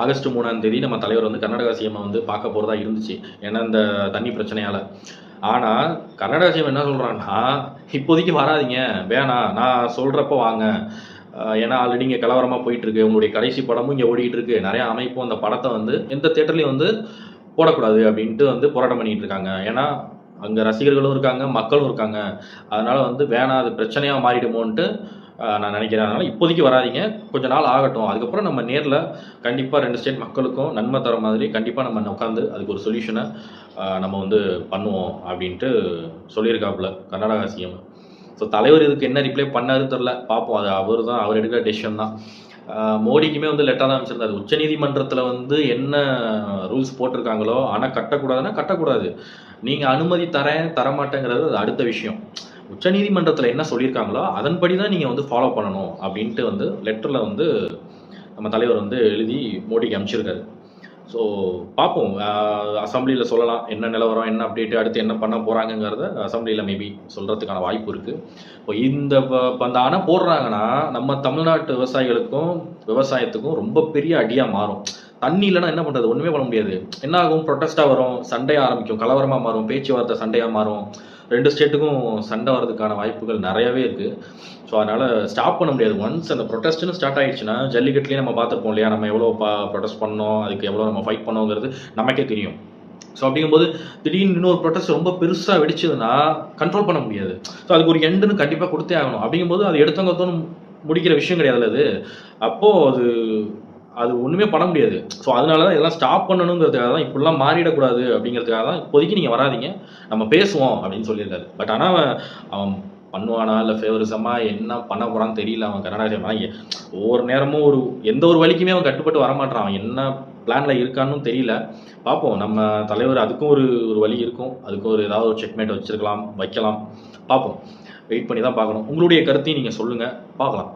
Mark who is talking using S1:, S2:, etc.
S1: August 3ஆம் தேதி நம்ம தலைவர் வந்து கர்நாடகா சிஎம் வந்து பார்க்க போறதா இருந்துச்சு. ஏன்னா இந்த தண்ணி பிரச்சனையால. ஆனா கர்நாடகா சிஎம் என்ன சொல்றான்னா, இப்போதைக்கு வராதீங்க, வேணாம், நான் சொல்றப்போ வாங்க. ஏன்னா ஆல்ரெடி இங்க கலவரமா போயிட்டு இருக்கு. உங்களுடைய கடைசி படமும் இங்க ஓடிட்டு இருக்கு. நிறைய அமைப்பும் அந்த படத்தை வந்து எந்த தியேட்டர்லயும் வந்து போடக்கூடாது அப்படின்ட்டு வந்து போராட்டம் பண்ணிட்டு இருக்காங்க. ஏன்னா அங்க ரசிகர்களும் இருக்காங்க, மக்களும் இருக்காங்க. அதனால வந்து வேணாம், அது பிரச்சனையா மாறிடுமோன்ட்டு நான் நினைக்கிறேன். அதனால இப்போதைக்கு வராதீங்க, கொஞ்ச நாள் ஆகட்டும். அதுக்கப்புறம் நம்ம நேர்ல கண்டிப்பா 2 ஸ்டேட் மக்களுக்கும் நன்மை தர மாதிரி கண்டிப்பா நம்ம உட்காந்து அதுக்கு ஒரு சொல்யூஷனை நம்ம வந்து பண்ணுவோம் அப்படின்ட்டு சொல்லியிருக்காப்புல கர்நாடகா சிஎம். ஸோ தலைவர் இதுக்கு என்ன ரிப்ளை பண்ணாருன்னு தெரில, பார்ப்போம். அது அவர் எடுக்கிற டெசிஷன் தான். மோடிக்குமே வந்து லெட்டர் தான் அமைச்சிருந்தாரு. உச்சநீதிமன்றத்தில் வந்து என்ன ரூல்ஸ் போட்டிருக்காங்களோ, அணை கட்டக்கூடாதுன்னா கட்டக்கூடாது. நீங்கள் அனுமதி தரமாட்டேங்கிறது அது அடுத்த விஷயம். உச்சநீதிமன்றத்தில் என்ன சொல்லியிருக்காங்களோ அதன்படி தான் நீங்கள் வந்து ஃபாலோ பண்ணணும் அப்படின்ட்டு வந்து லெட்டரில் வந்து நம்ம தலைவர் வந்து எழுதி மோடிக்கு அனுப்பிச்சிருக்காரு. ஸோ பார்ப்போம். அசம்பிளியில் சொல்லலாம் என்ன நிலவரம், என்ன அப்டேட்டு, அடுத்து என்ன பண்ண போகிறாங்கங்கிறத அசம்பிளியில் மேபி சொல்கிறதுக்கான வாய்ப்பு இருக்குது. இப்போ இப்போ அந்த அணை போடுறாங்கன்னா நம்ம தமிழ்நாட்டு விவசாயத்துக்கும் ரொம்ப பெரிய அடியாக மாறும். தண்ணி இல்லைன்னா என்ன பண்ணுறது, ஒன்றுமே பண்ண முடியாது. என்ன ஆகும், ப்ரொட்டஸ்ட்டாக வரும், சண்டையாக ஆரம்பிக்கும், கலவரமாக மாறும், பேச்சுவார்த்தை சண்டையாக மாறும். 2 ஸ்டேட்டுக்கும் சண்டை வர்றதுக்கான வாய்ப்புகள் நிறையவே இருக்குது. ஸோ அதனால் ஸ்டாப் பண்ண முடியாது. ஒன்ஸ் அந்த ப்ரொட்டஸ்ட்னு ஸ்டார்ட் ஆகிடுச்சுன்னா, ஜல்லிக்கட்டுலேயே நம்ம பார்த்துருப்போம் இல்லையா, நம்ம எவ்வளோ ப்ரொட்டஸ்ட் பண்ணோம், அதுக்கு எவ்வளோ நம்ம ஃபைட் பண்ணோங்கிறது நமக்கே தெரியும். ஸோ அப்படிங்கும்போது திடீர்னு இன்னொரு ப்ரொட்டஸ்ட் ரொம்ப பெருசாக வெடிச்சதுன்னா கண்ட்ரோல் பண்ண முடியாது. ஸோ அதுக்கு ஒரு எண்டுன்னு கண்டிப்பாக கொடுத்தே ஆகணும். அப்படிங்கும்போது அது எடுத்தவங்க முடிக்கிற விஷயம் கிடையாதுல்ல அது. அப்போது அது ஒன்றுமே பண்ண முடியாது. ஸோ அதனால தான் இதெல்லாம் ஸ்டாப் பண்ணணுங்கிறதுக்காக தான், இப்படிலாம் மாறிடக்கூடாது அப்படிங்கிறதுக்காக தான் இப்போதைக்கு நீங்கள் வராதிங்க, நம்ம பேசுவோம் அப்படின்னு சொல்லியிருக்காரு. பட் ஆனால் அவன் பண்ணுவானா இல்லை ஃபேவரிசமாக என்ன பண்ண போகிறான்னு தெரியல. அவன் கர்நாடகா ஒவ்வொரு நேரமும் எந்த ஒரு வழிக்குமே அவன் கட்டுப்பட்டு வரமாட்டான். அவன் என்ன பிளானில் இருக்கான்னு தெரியல. பார்ப்போம். நம்ம தலைவர் அதுக்கும் ஒரு வழி இருக்கும். அதுக்கும் ஏதாவது ஒரு செக்மேட் வைக்கலாம். பார்ப்போம். வெயிட் பண்ணி தான் பார்க்கணும். உங்களுடைய கருத்தையும் நீங்கள் சொல்லுங்கள், பார்க்கலாம்.